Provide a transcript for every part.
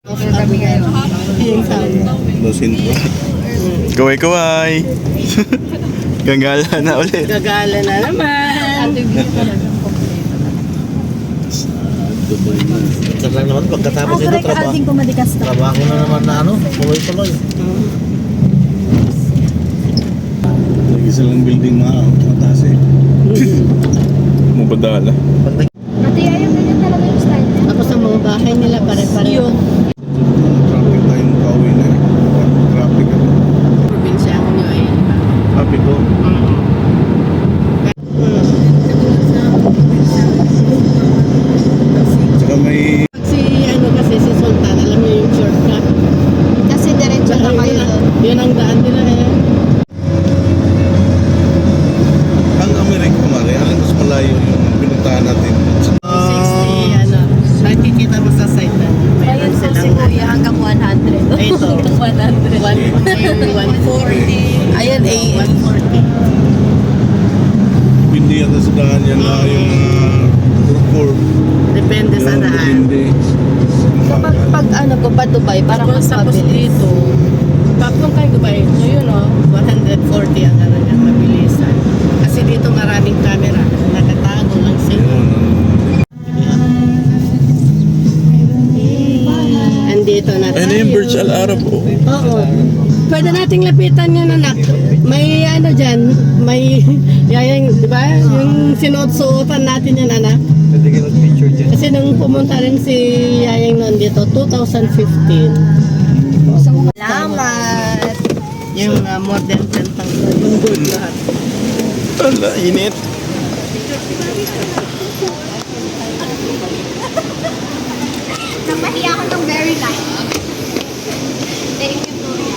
Okay kami ngayon. Yung sabi. Dosin ko. Kaway-kaway. Gagala na ulit. Gagala na naman. Minsan lang naman pagkatapos ito ating kumadikas na. trabaho na naman na tuloy-tuloy. Nag-isa lang building mataas eh. Mabadala. Ate, ayaw ganyan talaga yung style niya. Tapos ang mga bahay nila pare-pareho. Traffic tayong pauwi na eh. Traffic ako. Probinsya ko nyo ay. Traffic ko. Saka may... Si si Sultan, alam niyo yung shortcut. Kasi diretso na kayo doon. Yun ang daan nila eh. Ang Amerika mali, alam mas malayo yung pinuntahan natin. 60, nakikita mo sa site na. Ayun po si Kuya hanggang 100. Ito. Hanggang 100. 140. Ayun, 140. Hindi yata sa daan yan na yung Purpur. Depende sa daan. Hindi. Pag ko pa Dubai, parang mas Tapos mabilis. dito, tatlong kayo Dubai, yun 140 ang niya mabilisan. Kasi dito maraming camera, nakatago lang sila. Andito na tayo. Ano yung Burj Al Arab oh? Oo. Pwede nating lapitan yan, anak. May dyan, may yayang, di ba? Yung sinuot-suotan natin yan, anak. Pwede ka mag-picture dyan. Kasi nung pumunta rin si Yayang noon dito, 2015. Salamat! Yung modern tentang yung gold lahat. Ala, init. Napahiya ako ng very nice. Thank you, Kuya.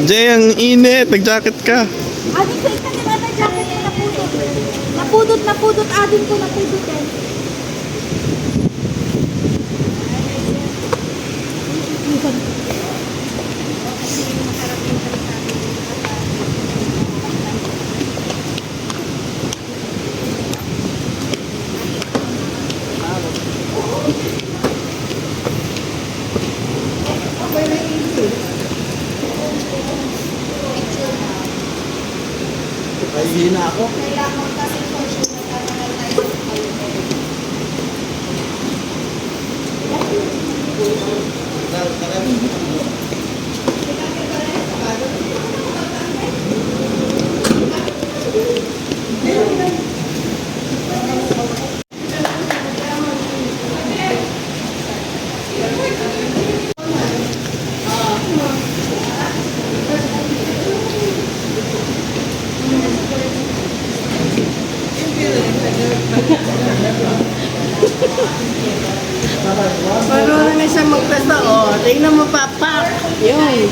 Jay, ang init. Nag-jacket ka. Adin ko ito din na jacket na napudot. Napudot. Adin ko napudot yan. Ay, na ako. Marunong na siya magpesa, tingnan mo papak. Yun.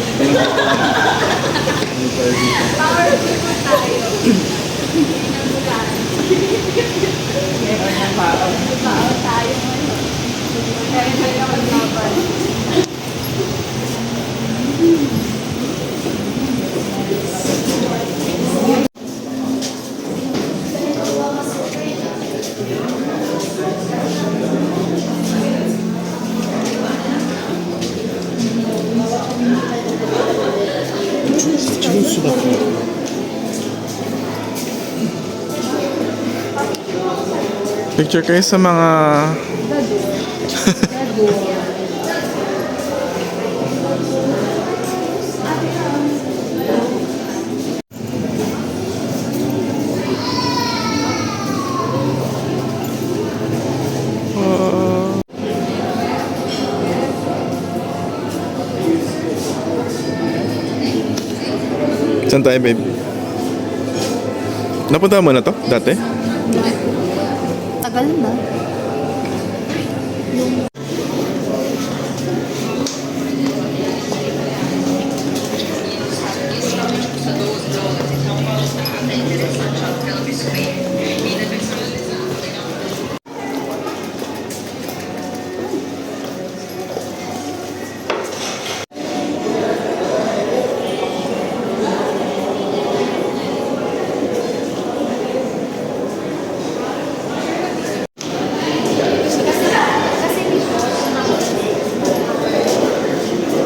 Picture kayo sa mga... Saan tayo, babe? Napunta mo na to dati? Tagal na.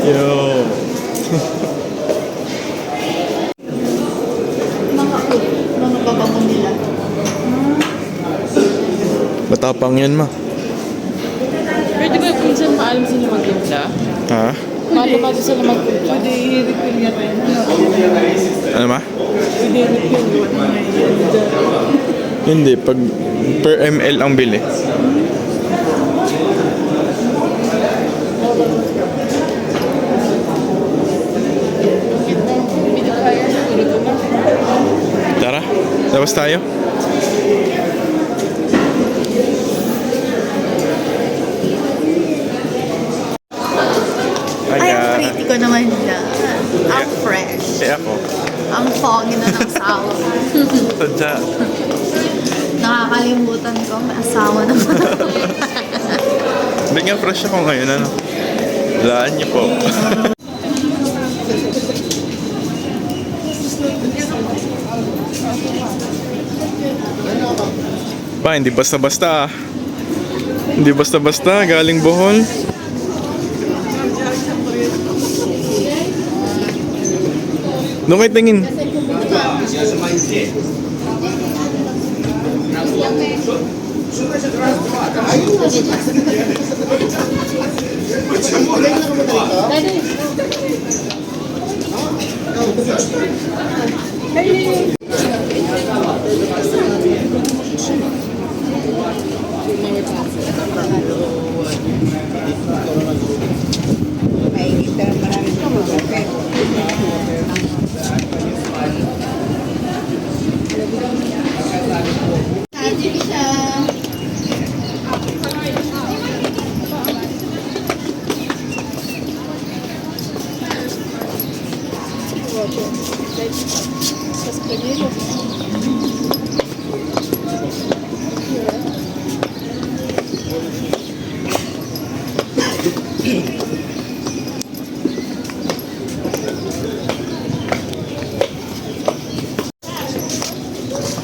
Yo. Mga babango nila. Matapang yan, ma. Pero di ba minsan maalam sila magtimpla? Ha? Maalam kasi sila magtimpla. Pwede i-refill niya tayo. Ano, ma? Pwede i-refill. Hindi, pag per ml ang bili. Tara, labas tayo. Ay, ang pretty ko naman na. Ang fresh. Eh ako. Ang foggy na ng sawa. Sadya. Nakakalimutan ko, may asawa naman. Hindi nga fresh ako ngayon, ano? Laan niyo po. Pa, hindi basta-basta ah. Hindi basta-basta, galing Bohol. Doon kayo tingin.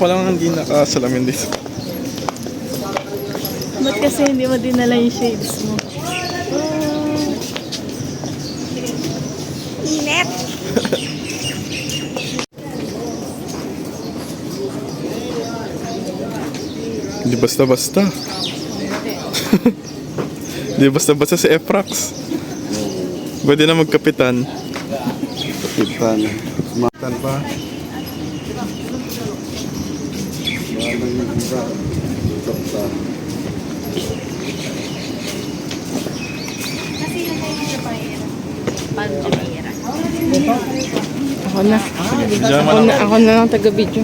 Ako lang hindi nakasalamin dito. Ba't kasi hindi mo dinala yung shades mo? Init! Hindi basta-basta. Hindi basta-basta si Efrax. Pwede na magkapitan. Kapitan. Matan pa. Panjamira. Ako na lang taga-video.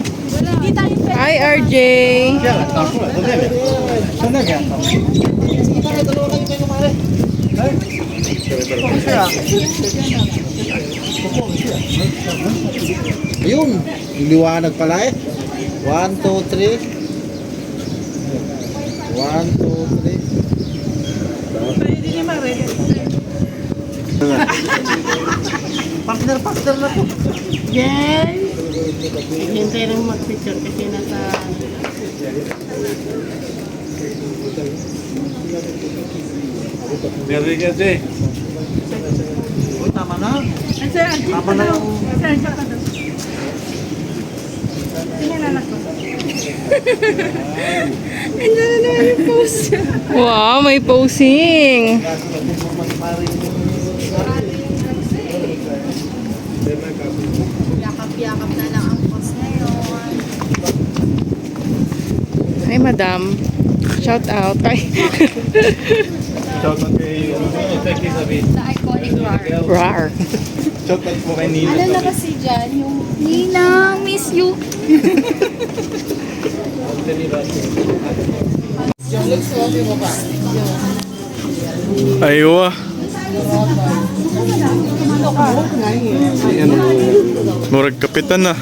Hi, RJ! Ayun, liwanag pala eh. 1, 2, 3. 1, 2, 3. Partner na to. Yes! Hintay lang mag-picture kasi nasa... Gari kasi. Uy, tama na. Tama na yung... Wow, may posing! Yakap-yakap na lang ang post ngayon. Hi, madam. Shout out. Ay. Shout out kay The iconic bar. Rar. Shout out po kay Nina. Ano na kasi dyan? Yung Nina, miss you. Aywa. Murag kapitan na.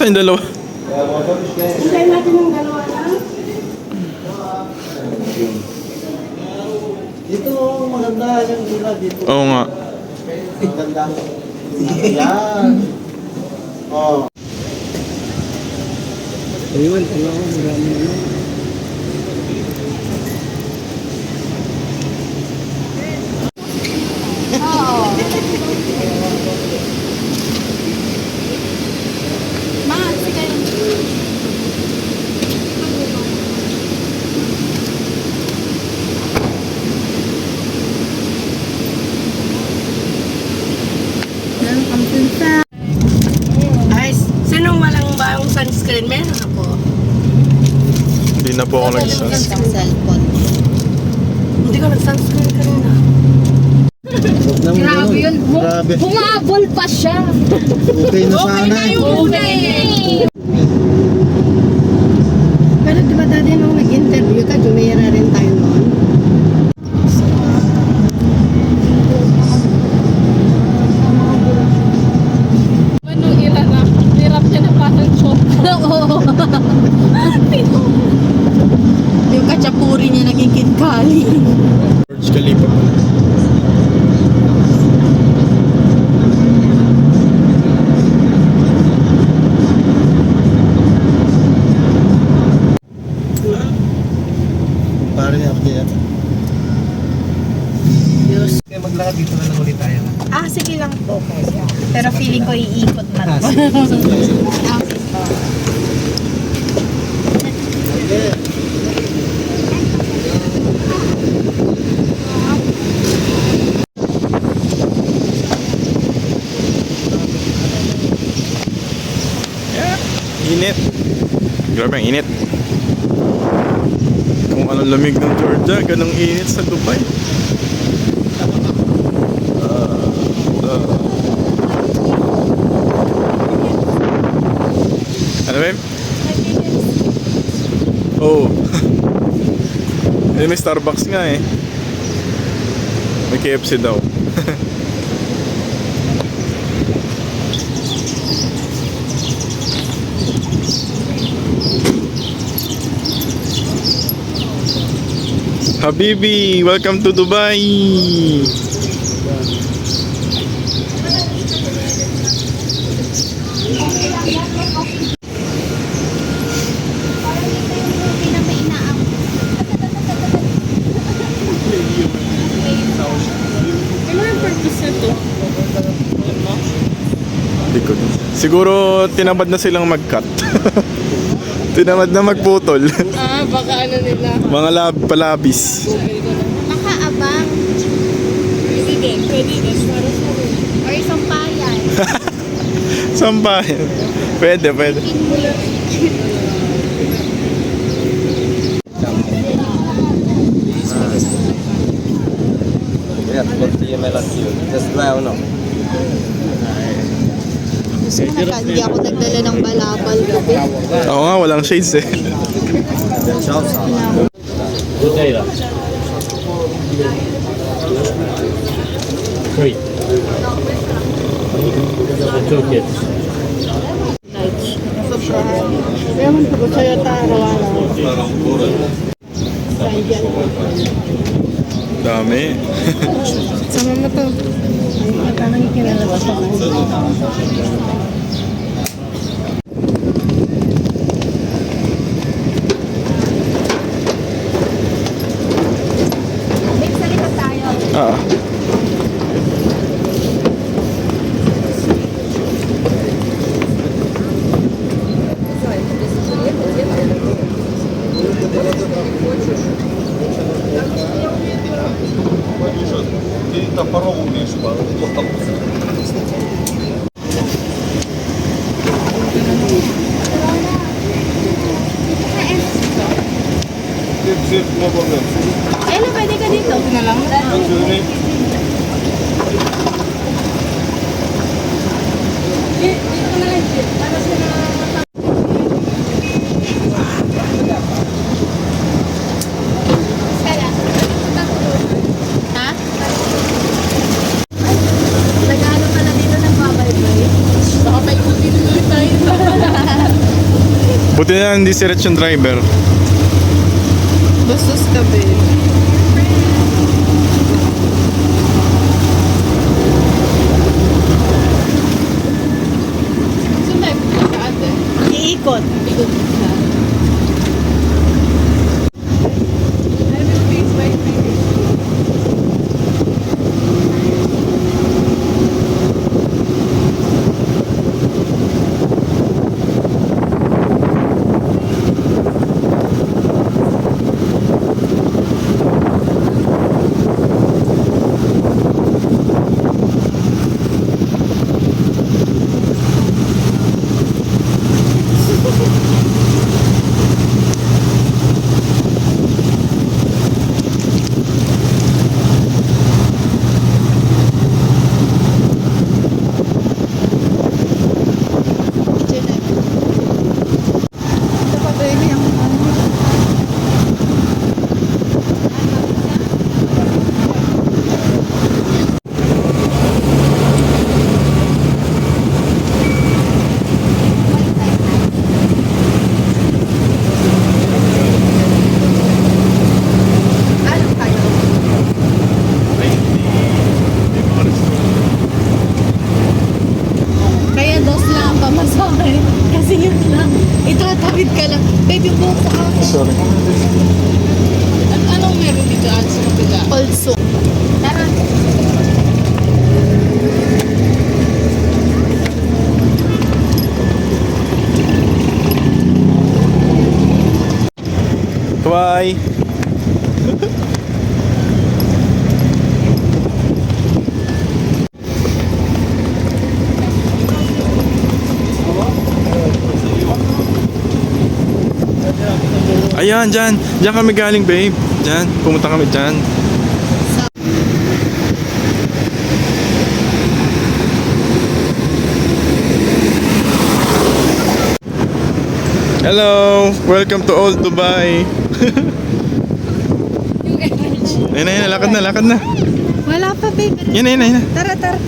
Nasaan yung dalawa? Hintayin natin yung dalawa lang. Dito, maganda yung ila dito. Oo nga. Maganda. Yan. Oh. Ayun, Ma, sige. Ay, sinong walang baong sunscreen? Meron ako. Hindi na po ako nag-sunscreen. Hindi ko nag-sunscreen kanina. Grabe yun. Grabe. Humabol pa siya. Okay na sana. Pero di ba dati nung nag-interview ka, Jumeirah rin tayo noon? Anong ila na? Hirap niya na parang chocolate. Oo. Yung kachapuri niya naging kinkali. Burj Khalifa po. Parang update. Kaya maglakad dito na lang ulit tayo. Ah, sige lang po. Pero feeling ko iikot na. Init. Grabe ang init. Kung anong lamig ng Georgia, ganong init sa Dubai. Ano ba? Oh. Eh, may Starbucks nga eh. May KFC daw. Habibi, welcome to Dubai. Ano yung purpose nito? Hindi ko. Siguro tinamad na silang mag-cut. Tinamad na magputol. Ah, baka ano nila. Mga palabis. Makaabang. Sige, pwede din. Para sa Or isang payan. Sampayan. Pwede, pwede. Hindi ako nagdala ng balabal gabi. Oo nga, walang shades eh. Ewan ko sa'yo araw-araw. Dami. Sama mo to. Tanang ikinalabas ako. Babe, salita tayo. Ah. Ella, pwede ka dito. Na lang. Ha? Nag-ano pala dito ng babay-bay? Baka may kutin ulit tayo. Buti na hindi si Rich yung driver. Bastos ka, babe. Saan tayo pupunta, ate? Iikot. Ikot na. Kaya dos lang ang pamasahe. Kasi yun lang. Itatawid ka lang. Babe, yung buhok ko. Sorry. Anong meron dito, ate, sa kapila? Also. Tara. Bye! Ayan, dyan. Dyan kami galing, babe. Dyan. Pumunta kami dyan. Hello! Welcome to Old Dubai. Ayun na, lakad na, lakad na. Wala pa, babe. Yan na, yan na, yan na. Tara, tara.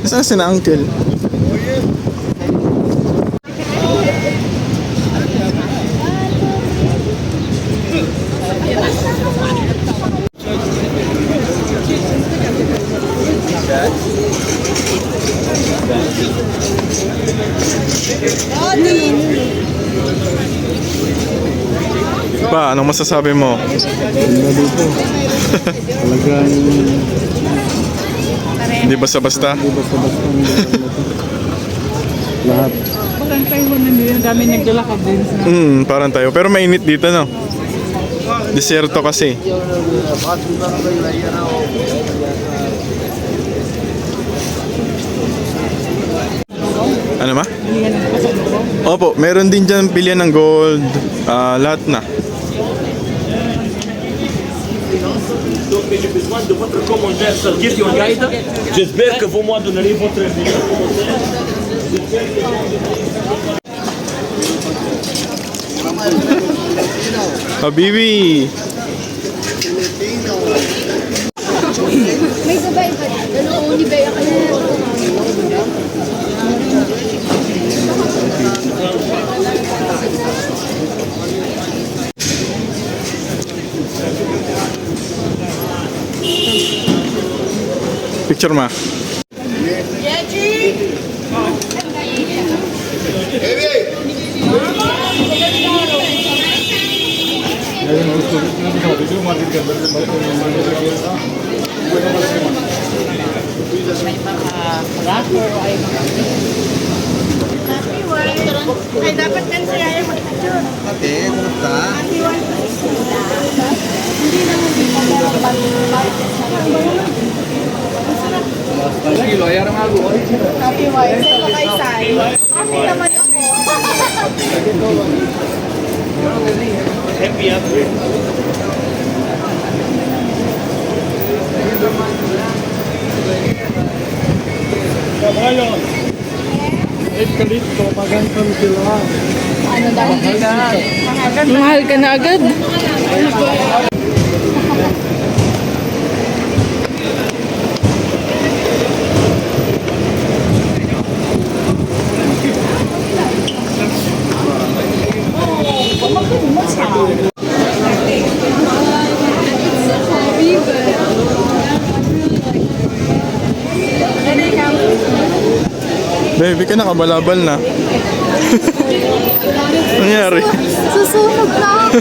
Saan si na uncle? Pa, anong masasabi mo? Talagang Hindi basta-basta? basta-basta lahat. Parang Taiwan na nila, dami naglalakad din sa Parang tayo. Pero mainit dito, no? Desierto kasi. Ano ma? Opo, meron din dyan bilihan ng gold. Lahat na. Donc j'ai besoin de votre commentaire sur question guide. J'espère que vous me donnerez votre commentaire. Habibi! May sabay ba? Ano, ni Bea ka na. Picture ma. Ay, dapat kan si Yaya mag-picture. Ate, kumusta? Hindi naman dito Happy wife. Sino kay Sai? Happy naman ako. Happy happy. Ano dahil? Mahal ka na agad. Baby ka nakabalabal na. Nangyari? Susunog na ako.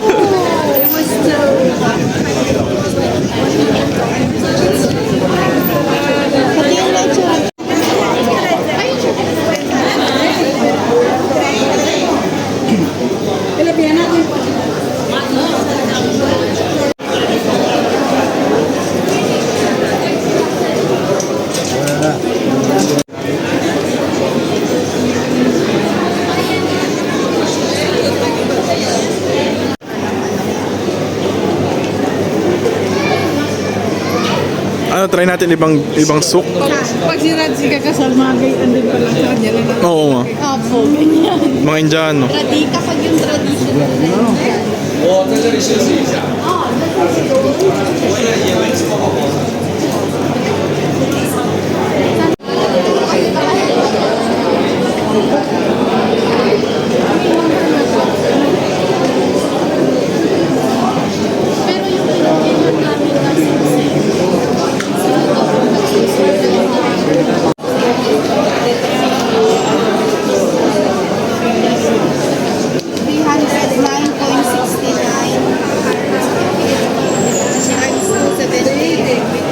Pati yung leche. Ano, try natin ibang soup? Pag si Radzi kakasal, mga gayaan din pala sa kanya rin. Oo nga. Opo, ganyan. Mga Indiano. Kapag yung traditional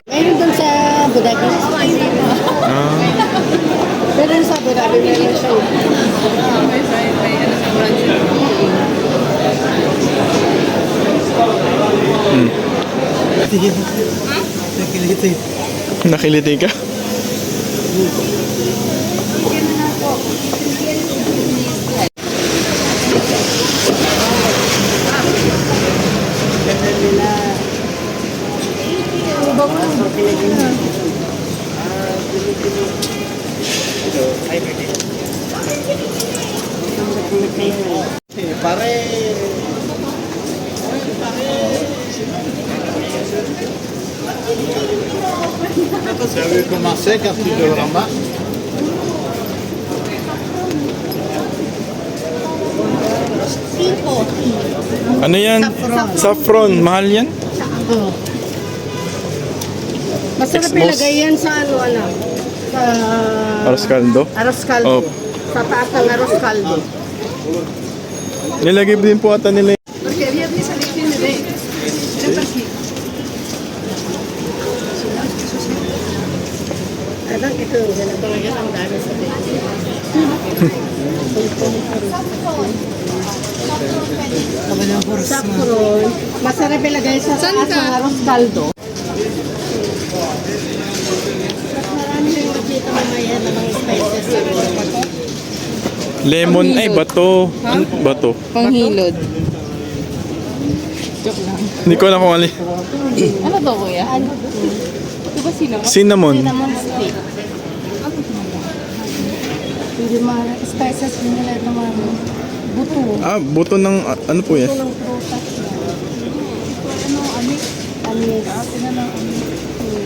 mayroon dun sa Abu Dhabi. Ah, Pero sa Abu Dhabi meron siya. nakiliti ka? Vous avez commencé quand tu le ramasses? Ano yan? Saffron. Mahal yan? Masarap Exmos. ilagay yan sa ano. Sa Aros caldo? arroz caldo. Oh. Sa taas ng arroz caldo. Nilagay din po ata nila. Ano, ito, ganito yan ang dami sa saffron. Masarap ilagay sa taas ng arroz caldo. Marami yung makita mamaya ng mga spices. Lemon. Ay, bato. Ano bato? Panghilod. Hindi ko alam kung alin. Ano to, kuya? Di ba sila? Cinnamon. Cinnamon stick. Hindi mga spices nila ito mga buto. Ah, buto ng ano po yan? Ito ng prutas na. Ano, anis. Anis.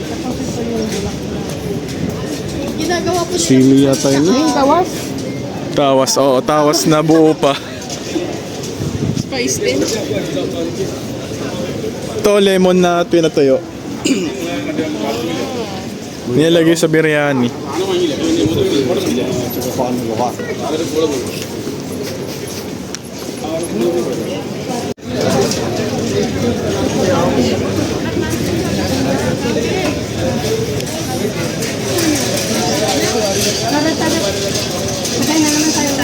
Tapos ito yung bulak-bulak. Ginagawa po siya. Sili yata yun. Tawas? Tawas. Oo, tawas na buo pa. Spice din. Ito, lemon na pinatuyo. Nilalagay sa biryani. Patay na naman tayo.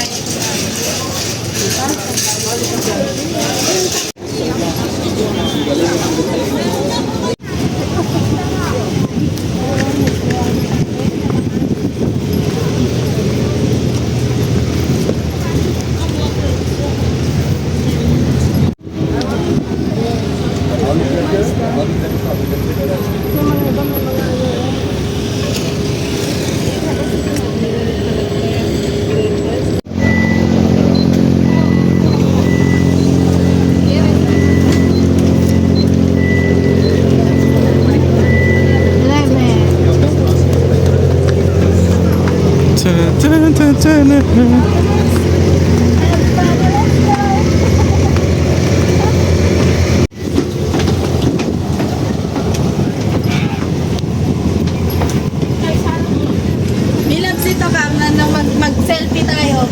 dito ka, mag-selfie tayo.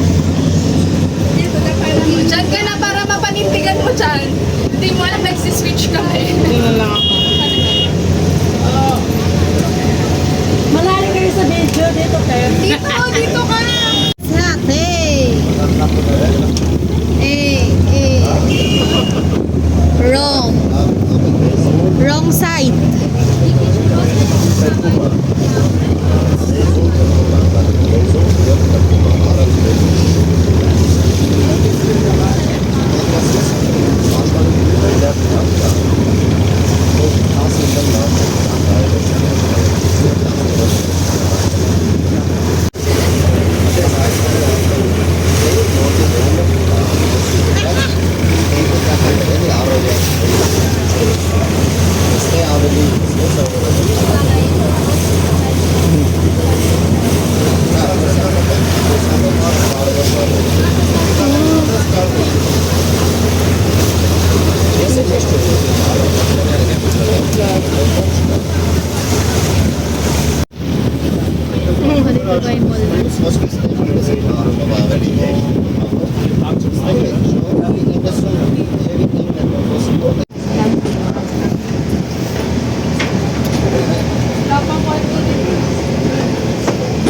Dito na para mo. Diyan ka na para mapanindigan mo dyan. Hindi mo alam, nagsiswitch kami. Tingnan lang ako. Malalim kayo sa video dito, kayo. Dito ka. Snap, hey. Wrong. Wrong side.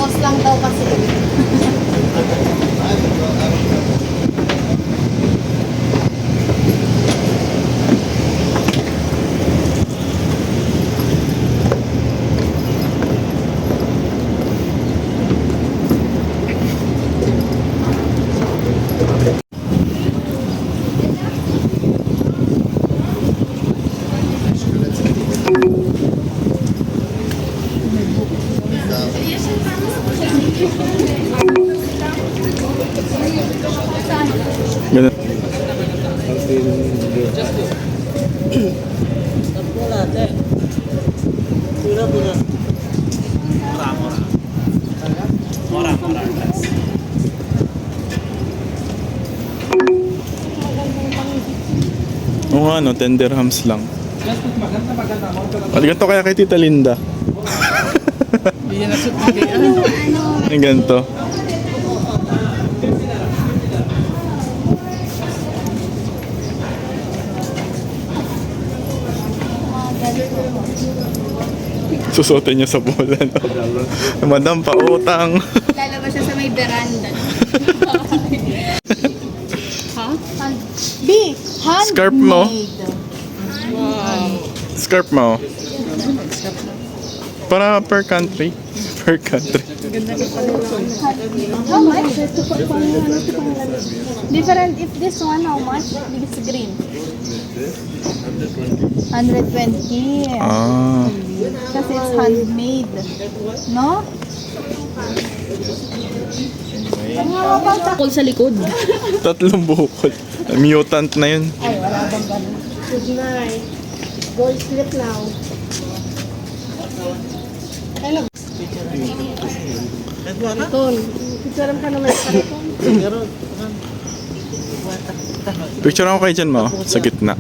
Boss lang daw kasi. Ganun. Oo nga, no, 10 dirhams lang. Ganito kaya kay Tita Linda. Yan na sa pagkailan. Yung ganito. Susuotin niya sa bola, no? Madam, pautang. Lalabas siya sa may veranda. Ha? B. Handmade. Scarf mo? Scarf mo. Para per country. Per country. How much? Different if this one, how much? This green. 120. Ah. Kasi it's handmade. No? Takol sa likod. Tatlong bukol. Mutant na yun. Good night. Go sleep now. Hello. Ton, picture ka naman sa Ton. Picture ako kayo dyan, mo. Sa gitna.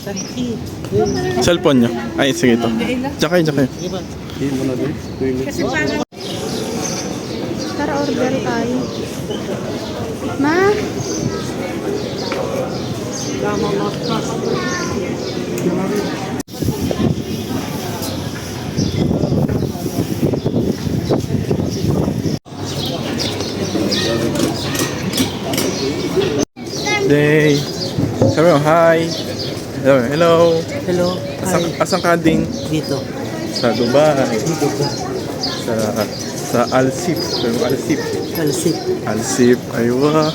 Cellphone niyo. Ay, sige ito. Diyan kayo, diyan kayo. Tara, order tayo. Ma? Day. Sabi mo, hi. Hello, hello. Hello. Asan ka din? Dito. Sa Dubai. Sa Al-Sif. Sabi mo, Al-Sif. Kalsip. Al-Sif. Aywa.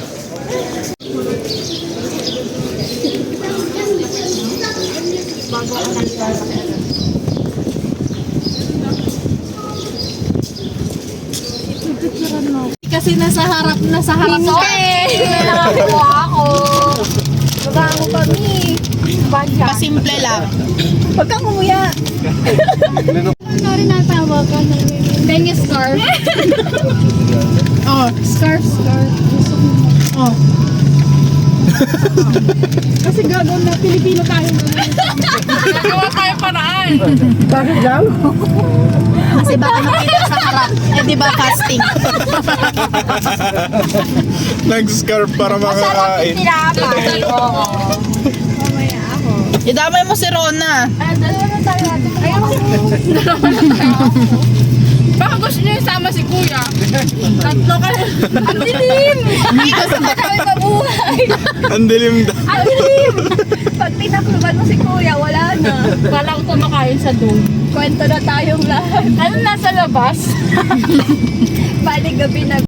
Kasi nasa harap ko. Nakakakuha ako. Baba mo kami. Pasimple lang. Huwag kang umuya. Ano rin natawag ka? Bengi scarf. Oh, scarf. Oh. Kasi gagawin na Pilipino tayo. Nagawa tayo paraan. yan. Bakit daw? Kasi baka makita sa harap. Eh, di ba casting? Nag-scarf para makakain. Tinapay. Oo. Mamaya ako. Idamay mo si Rona. Dalawa na tayo. Ayoko. Dalawa na tayo. Baka gusto niyo isama si Kuya. Tatlo ka. Ang dilim! Hindi gusto na kami mabuhay. Ang dilim daw. Ang dilim! Pag tinakluban mo si Kuya, wala na. Kala ko kumakain sa doon. Kwento na tayong lahat. Ano nasa labas? Bali gabi na.